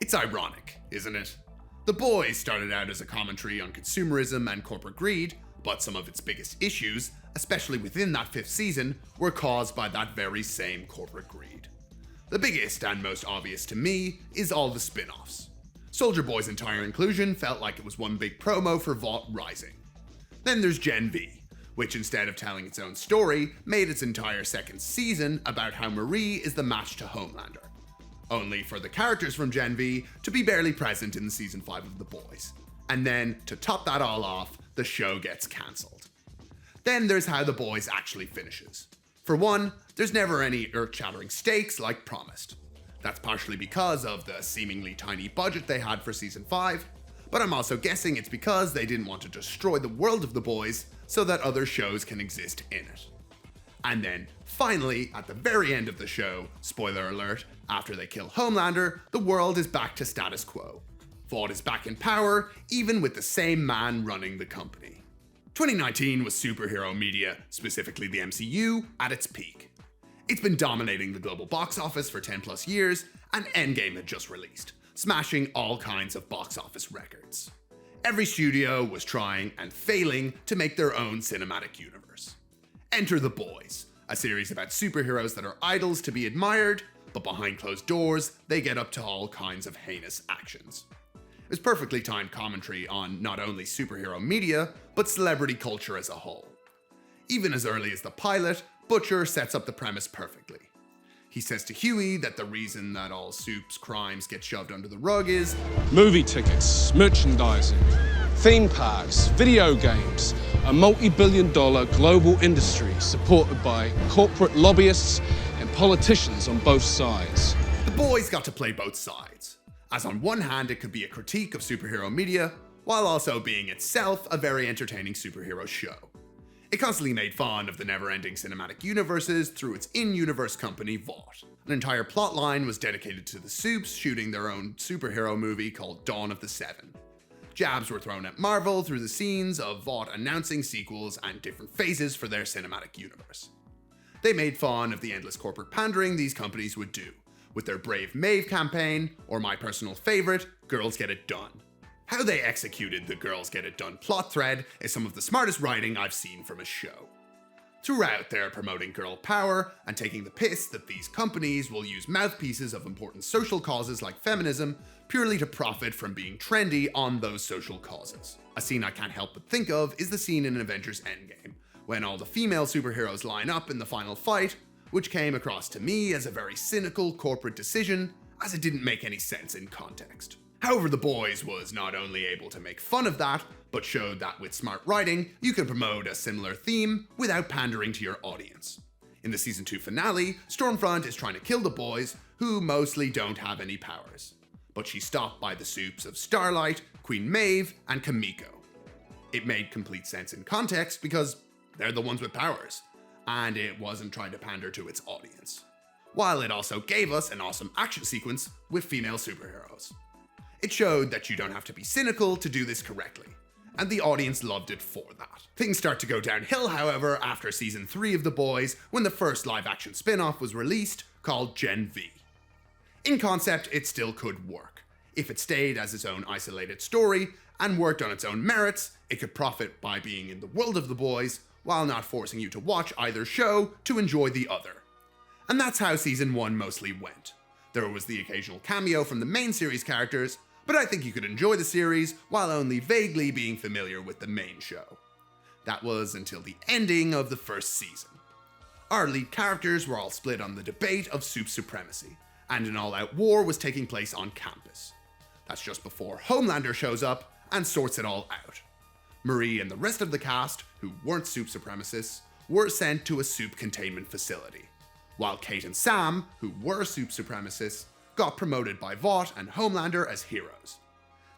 It's ironic, isn't it? The Boys started out as a commentary on consumerism and corporate greed, but some of its biggest issues, especially within that 5th season, were caused by that very same corporate greed. The biggest and most obvious to me is all the spin-offs. Soldier Boy's entire inclusion felt like it was one big promo for Vought Rising. Then there's Gen V, which instead of telling its own story, made its entire 2nd season about how Marie is the match to Homelander. Only for the characters from Gen V to be barely present in season 5 of The Boys. And then, to top that all off, the show gets cancelled. Then there's how The Boys actually finishes. For one, there's never any earth-shattering stakes like promised. That's partially because of the seemingly tiny budget they had for season 5, but I'm also guessing it's because they didn't want to destroy the world of The Boys so that other shows can exist in it. And then, finally, at the very end of the show, spoiler alert, after they kill Homelander, the world is back to status quo. Vought is back in power, even with the same man running the company. 2019 was superhero media, specifically the MCU, at its peak. It's been dominating the global box office for 10 plus years, and Endgame had just released, smashing all kinds of box office records. Every studio was trying and failing to make their own cinematic universe. Enter The Boys, a series about superheroes that are idols to be admired, but behind closed doors, they get up to all kinds of heinous actions. It was perfectly timed commentary on not only superhero media, but celebrity culture as a whole. Even as early as the pilot, Butcher sets up the premise perfectly. He says to Huey that the reason that all Soup's crimes get shoved under the rug is movie tickets, merchandising, theme parks, video games, a multi-billion-dollar global industry supported by corporate lobbyists and politicians on both sides. The Boys got to play both sides, as on one hand it could be a critique of superhero media, while also being itself a very entertaining superhero show. It constantly made fun of the never-ending cinematic universes through its in-universe company, Vought. An entire plotline was dedicated to the Soups shooting their own superhero movie called Dawn of the Seven. Jabs were thrown at Marvel through the scenes of Vought announcing sequels and different phases for their cinematic universe. They made fun of the endless corporate pandering these companies would do, with their Brave Maeve campaign, or my personal favorite, Girls Get It Done. How they executed the Girls Get It Done plot thread is some of the smartest writing I've seen from a show. Throughout, they're promoting girl power and taking the piss that these companies will use mouthpieces of important social causes like feminism purely to profit from being trendy on those social causes. A scene I can't help but think of is the scene in Avengers Endgame, when all the female superheroes line up in the final fight, which came across to me as a very cynical corporate decision, as it didn't make any sense in context. However, The Boys was not only able to make fun of that, but showed that with smart writing, you can promote a similar theme without pandering to your audience. In the season 2 finale, Stormfront is trying to kill the Boys, who mostly don't have any powers. But she's stopped by the Soups of Starlight, Queen Maeve, and Kamiko. It made complete sense in context because they're the ones with powers, and it wasn't trying to pander to its audience. While it also gave us an awesome action sequence with female superheroes. It showed that you don't have to be cynical to do this correctly, and the audience loved it for that. Things start to go downhill, however, after season 3 of The Boys, when the first live-action spin-off was released, called Gen V. In concept, it still could work. If it stayed as its own isolated story, and worked on its own merits, it could profit by being in the world of The Boys, while not forcing you to watch either show to enjoy the other. And that's how season 1 mostly went. There was the occasional cameo from the main series characters, but I think you could enjoy the series while only vaguely being familiar with the main show. That was until the ending of the first season. Our lead characters were all split on the debate of Soup supremacy, and an all-out war was taking place on campus. That's just before Homelander shows up and sorts it all out. Marie and the rest of the cast, who weren't Soup supremacists, were sent to a Soup containment facility, while Kate and Sam, who were Soup supremacists, got promoted by Vought and Homelander as heroes.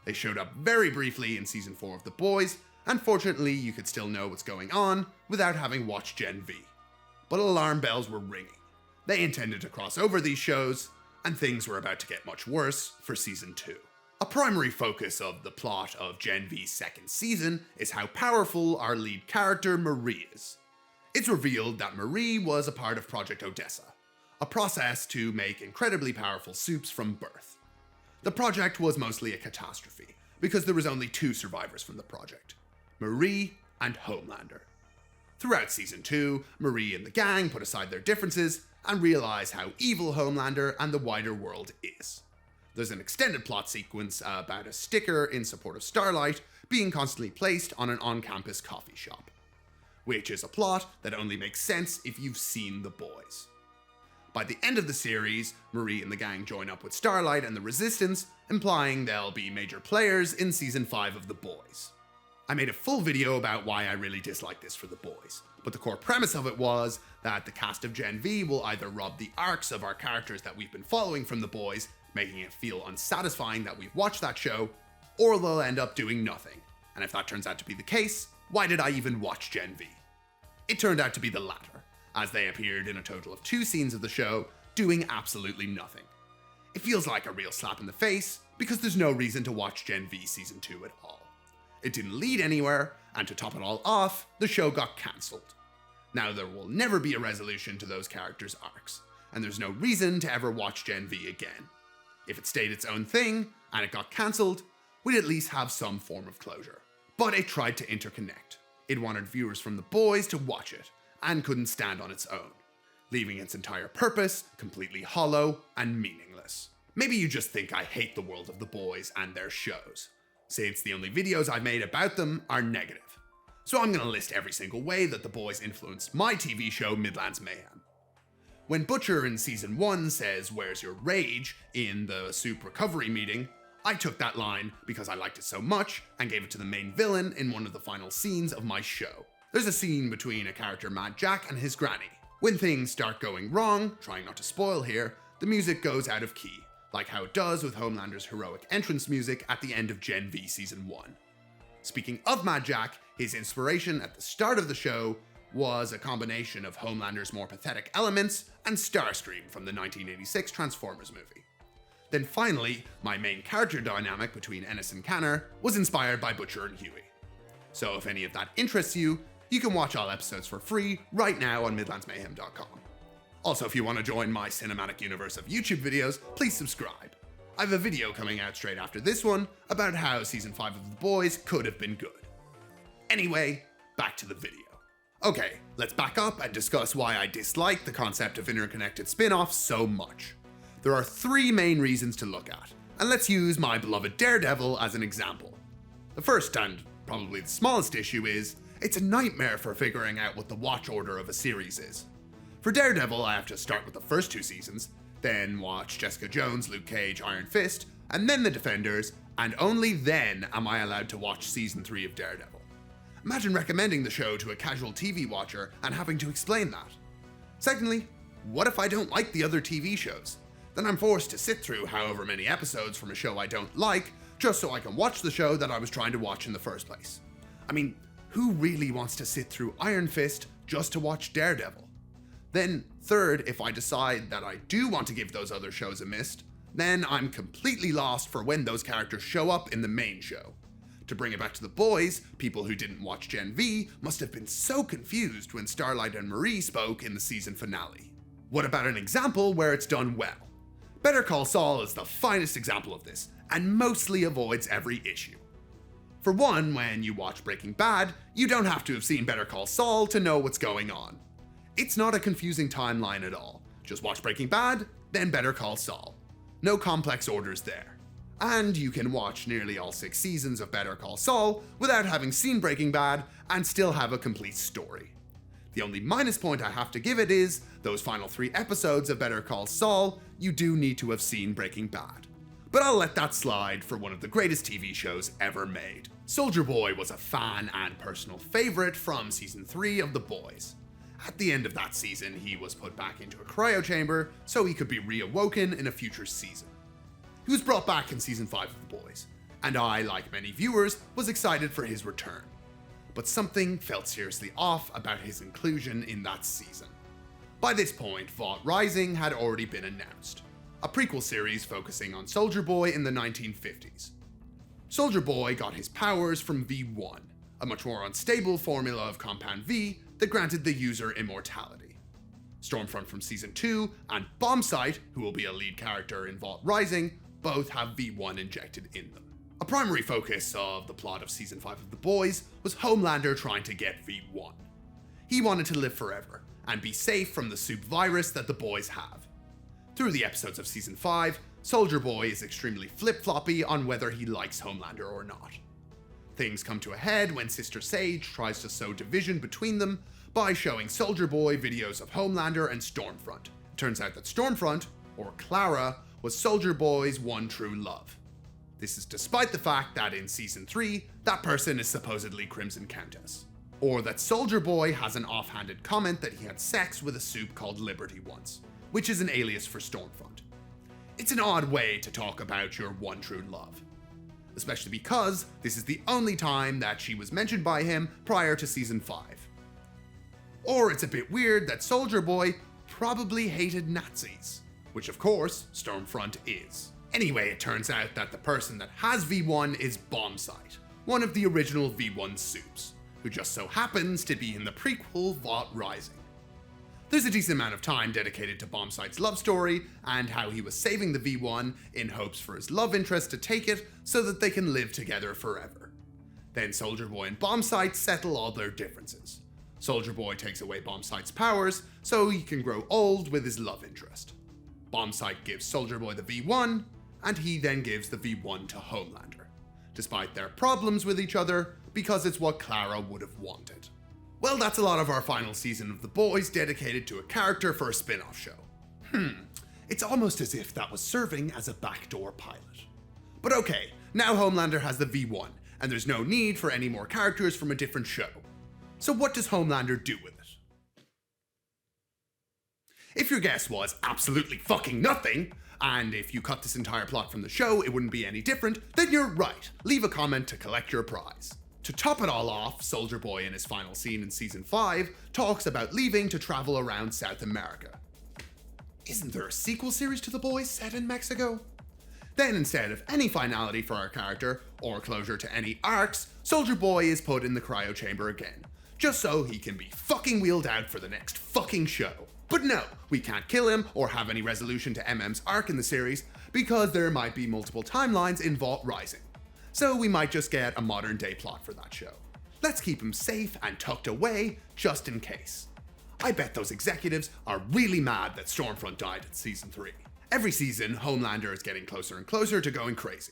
They showed up very briefly in season 4 of The Boys, and fortunately you could still know what's going on without having watched Gen V. But alarm bells were ringing. They intended to cross over these shows, and things were about to get much worse for season 2. A primary focus of the plot of Gen V's second season is how powerful our lead character Marie is. It's revealed that Marie was a part of Project Odessa, a process to make incredibly powerful soups from birth. The project was mostly a catastrophe, because there was only 2 survivors from the project, Marie and Homelander. Throughout Season 2, Marie and the gang put aside their differences and realize how evil Homelander and the wider world is. There's an extended plot sequence about a sticker in support of Starlight being constantly placed on an on-campus coffee shop, which is a plot that only makes sense if you've seen The Boys. By the end of the series, Marie and the gang join up with Starlight and the Resistance, implying they'll be major players in Season 5 of The Boys. I made a full video about why I really dislike this for The Boys, but the core premise of it was that the cast of Gen V will either rob the arcs of our characters that we've been following from The Boys, making it feel unsatisfying that we've watched that show, or they'll end up doing nothing. And if that turns out to be the case, why did I even watch Gen V? It turned out to be the latter, as they appeared in a total of 2 scenes of the show, doing absolutely nothing. It feels like a real slap in the face, because there's no reason to watch Gen V Season 2 at all. It didn't lead anywhere, and to top it all off, the show got cancelled. Now there will never be a resolution to those characters' arcs, and there's no reason to ever watch Gen V again. If it stayed its own thing, and it got cancelled, we'd at least have some form of closure. But it tried to interconnect. It wanted viewers from The Boys to watch it, and couldn't stand on its own, leaving its entire purpose completely hollow and meaningless. Maybe you just think I hate the world of The Boys and their shows, since the only videos I've made about them are negative. So I'm gonna list every single way that The Boys influenced my TV show Midlands Mayhem. When Butcher in Season 1 says, "Where's your rage?" in the soup recovery meeting, I took that line because I liked it so much and gave it to the main villain in one of the final scenes of my show. There's a scene between a character Mad Jack and his granny. When things start going wrong, trying not to spoil here, the music goes out of key, like how it does with Homelander's heroic entrance music at the end of Gen V Season 1. Speaking of Mad Jack, his inspiration at the start of the show was a combination of Homelander's more pathetic elements and Starscream from the 1986 Transformers movie. Then finally, my main character dynamic between Ennis and Canner was inspired by Butcher and Huey. So if any of that interests you, you can watch all episodes for free right now on midlandsmayhem.com. Also, if you want to join my cinematic universe of YouTube videos, please subscribe. I have a video coming out straight after this one about how Season 5 of The Boys could have been good. Anyway, back to the video. Okay, let's back up and discuss why I dislike the concept of interconnected spin-offs so much. There are 3 main reasons to look at, and let's use my beloved Daredevil as an example. The first and probably the smallest issue is, it's a nightmare for figuring out what the watch order of a series is. For Daredevil, I have to start with the first 2 seasons, then watch Jessica Jones, Luke Cage, Iron Fist, and then The Defenders, and only then am I allowed to watch Season 3 of Daredevil. Imagine recommending the show to a casual TV watcher and having to explain that. Secondly, what if I don't like the other TV shows? Then I'm forced to sit through however many episodes from a show I don't like, just so I can watch the show that I was trying to watch in the first place. I mean, who really wants to sit through Iron Fist just to watch Daredevil? Then third, if I decide that I do want to give those other shows a miss, then I'm completely lost for when those characters show up in the main show. To bring it back to The Boys, people who didn't watch Gen V must have been so confused when Starlight and Marie spoke in the season finale. What about an example where it's done well? Better Call Saul is the finest example of this, and mostly avoids every issue. For one, when you watch Breaking Bad, you don't have to have seen Better Call Saul to know what's going on. It's not a confusing timeline at all. Just watch Breaking Bad, then Better Call Saul. No complex orders there. And you can watch nearly all 6 seasons of Better Call Saul without having seen Breaking Bad and still have a complete story. The only minus point I have to give it is, those final 3 episodes of Better Call Saul, you do need to have seen Breaking Bad. But I'll let that slide for one of the greatest TV shows ever made. Soldier Boy was a fan and personal favorite from Season 3 of The Boys. At the end of that season, he was put back into a cryo chamber so he could be reawoken in a future season. He was brought back in Season 5 of The Boys, and I, like many viewers, was excited for his return. But something felt seriously off about his inclusion in that season. By this point, Vought Rising had already been announced, a prequel series focusing on Soldier Boy in the 1950s. Soldier Boy got his powers from V1, a much more unstable formula of Compound V that granted the user immortality. Stormfront from Season 2 and Bombsight, who will be a lead character in Vought Rising, both have V1 injected in them. A primary focus of the plot of Season 5 of The Boys was Homelander trying to get V1. He wanted to live forever and be safe from the soup virus that the boys have. Through the episodes of Season 5, Soldier Boy is extremely flip-floppy on whether he likes Homelander or not. Things come to a head when Sister Sage tries to sow division between them by showing Soldier Boy videos of Homelander and Stormfront. It turns out that Stormfront, or Clara, was Soldier Boy's one true love. This is despite the fact that in Season 3, that person is supposedly Crimson Countess. Or that Soldier Boy has an offhanded comment that he had sex with a soup called Liberty once, which is an alias for Stormfront. It's an odd way to talk about your one true love, especially because this is the only time that she was mentioned by him prior to Season 5. Or it's a bit weird that Soldier Boy probably hated Nazis, which of course Stormfront is. Anyway, it turns out that the person that has V1 is Bombsight, one of the original V1 soups, who just so happens to be in the prequel Vought Rising. There's a decent amount of time dedicated to Bombsight's love story and how he was saving the V1 in hopes for his love interest to take it so that they can live together forever. Then Soldier Boy and Bombsight settle all their differences. Soldier Boy takes away Bombsight's powers so he can grow old with his love interest. Bombsight gives Soldier Boy the V1, and he then gives the V1 to Homelander, despite their problems with each other, because it's what Clara would have wanted. Well, that's a lot of our final season of The Boys dedicated to a character for a spin-off show. It's almost as if that was serving as a backdoor pilot. But okay, now Homelander has the V1, and there's no need for any more characters from a different show. So what does Homelander do with it? If your guess was absolutely fucking nothing, and if you cut this entire plot from the show it wouldn't be any different, then you're right. Leave a comment to collect your prize. To top it all off, Soldier Boy in his final scene in Season 5 talks about leaving to travel around South America. Isn't there a sequel series to The Boys set in Mexico? Then instead of any finality for our character, or closure to any arcs, Soldier Boy is put in the cryo chamber again, just so he can be fucking wheeled out for the next fucking show. But no, we can't kill him or have any resolution to MM's arc in the series, because there might be multiple timelines in Vought Rising. So we might just get a modern day plot for that show. Let's keep him safe and tucked away, just in case. I bet those executives are really mad that Stormfront died in Season 3. Every season, Homelander is getting closer and closer to going crazy.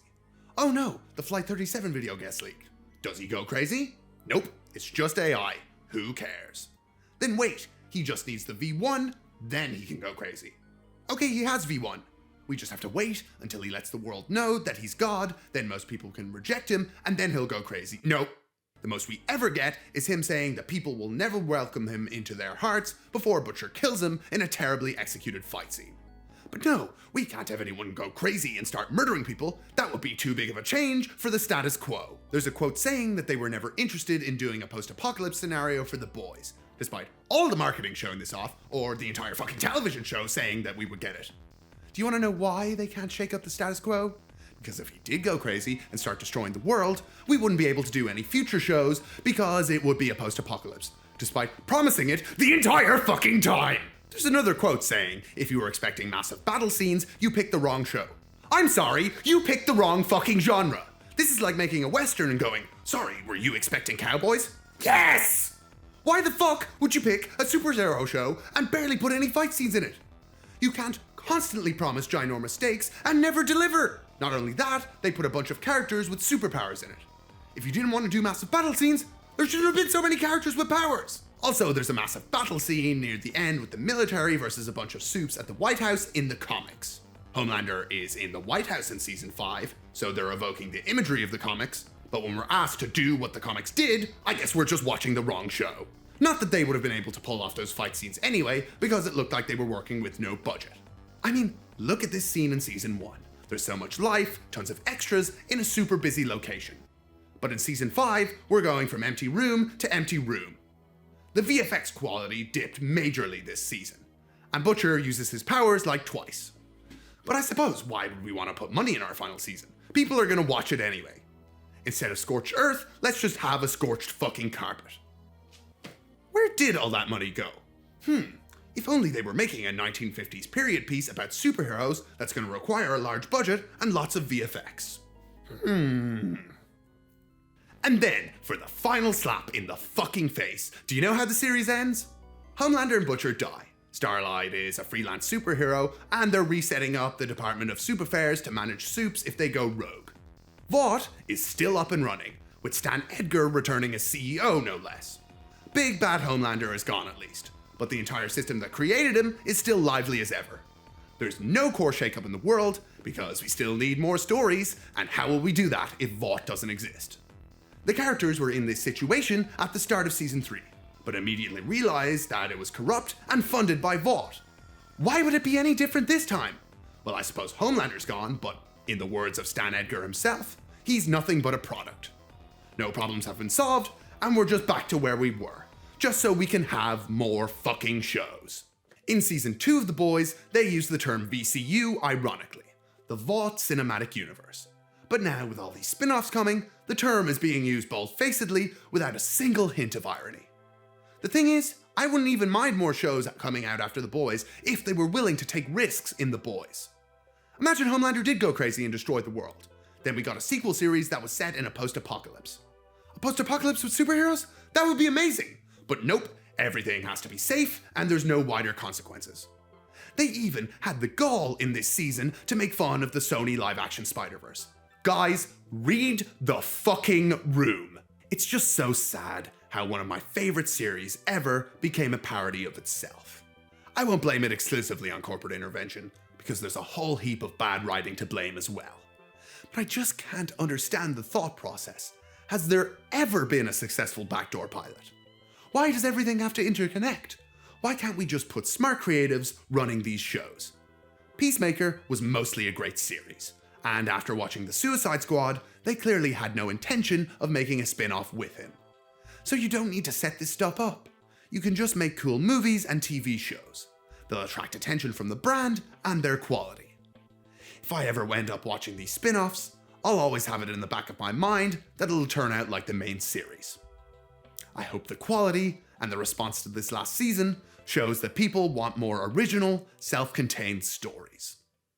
Oh no, the Flight 37 video gets leaked. Does he go crazy? Nope, it's just AI. Who cares? Then wait, he just needs the V1, then he can go crazy. Okay, he has V1. We just have to wait until he lets the world know that he's God, then most people can reject him, and then he'll go crazy. Nope. The most we ever get is him saying that people will never welcome him into their hearts before Butcher kills him in a terribly executed fight scene. But no, we can't have anyone go crazy and start murdering people. That would be too big of a change for the status quo. There's a quote saying that they were never interested in doing a post-apocalypse scenario for The Boys, despite all the marketing showing this off, or the entire fucking television show saying that we would get it. Do you want to know why they can't shake up the status quo? Because if he did go crazy and start destroying the world, we wouldn't be able to do any future shows because it would be a post-apocalypse, despite promising it the entire fucking time. There's another quote saying, if you were expecting massive battle scenes, you picked the wrong show. I'm sorry, you picked the wrong fucking genre. This is like making a Western and going, sorry, were you expecting cowboys? Yes! Why the fuck would you pick a superhero show and barely put any fight scenes in it? You can't constantly promise ginormous stakes and never deliver. Not only that, they put a bunch of characters with superpowers in it. If you didn't want to do massive battle scenes, there shouldn't have been so many characters with powers. Also, there's a massive battle scene near the end with the military versus a bunch of soups at the White House in the comics. Homelander is in the White House in Season 5, so they're evoking the imagery of the comics, but when we're asked to do what the comics did, I guess we're just watching the wrong show. Not that they would have been able to pull off those fight scenes anyway, because it looked like they were working with no budget. I mean, look at this scene in Season 1. There's so much life, tons of extras, in a super busy location. But in Season 5, we're going from empty room to empty room. The VFX quality dipped majorly this season, and Butcher uses his powers like twice. But I suppose, why would we want to put money in our final season? People are gonna watch it anyway. Instead of scorched earth, let's just have a scorched fucking carpet. Where did all that money go? If only they were making a 1950s period piece about superheroes that's going to require a large budget and lots of VFX. And then, for the final slap in the fucking face, do you know how the series ends? Homelander and Butcher die. Starlight is a freelance superhero, and they're resetting up the Department of Soup Affairs to manage soups if they go rogue. Vought is still up and running, with Stan Edgar returning as CEO no less. Big bad Homelander is gone at least, but the entire system that created him is still lively as ever. There's no core shakeup in the world, because we still need more stories, and how will we do that if Vought doesn't exist? The characters were in this situation at the start of season 3, but immediately realized that it was corrupt and funded by Vought. Why would it be any different this time? Well, I suppose Homelander's gone, but in the words of Stan Edgar himself, he's nothing but a product. No problems have been solved, and we're just back to where we were, just so we can have more fucking shows. In season 2 of The Boys, they used the term VCU ironically, the Vought Cinematic Universe. But now, with all these spin-offs coming, the term is being used bold-facedly without a single hint of irony. The thing is, I wouldn't even mind more shows coming out after The Boys if they were willing to take risks in The Boys. Imagine Homelander did go crazy and destroy the world. Then we got a sequel series that was set in a post-apocalypse. A post-apocalypse with superheroes? That would be amazing! But nope, everything has to be safe and there's no wider consequences. They even had the gall in this season to make fun of the Sony live-action Spider-Verse. Guys, read the fucking room. It's just so sad how one of my favorite series ever became a parody of itself. I won't blame it exclusively on corporate intervention, because there's a whole heap of bad writing to blame as well. But I just can't understand the thought process. Has there ever been a successful backdoor pilot? Why does everything have to interconnect? Why can't we just put smart creatives running these shows? Peacemaker was mostly a great series, and after watching The Suicide Squad, they clearly had no intention of making a spin-off with him. So you don't need to set this stuff up. You can just make cool movies and TV shows. They'll attract attention from the brand and their quality. If I ever end up watching these spin-offs, I'll always have it in the back of my mind that it'll turn out like the main series. I hope the quality and the response to this last season shows that people want more original, self-contained stories.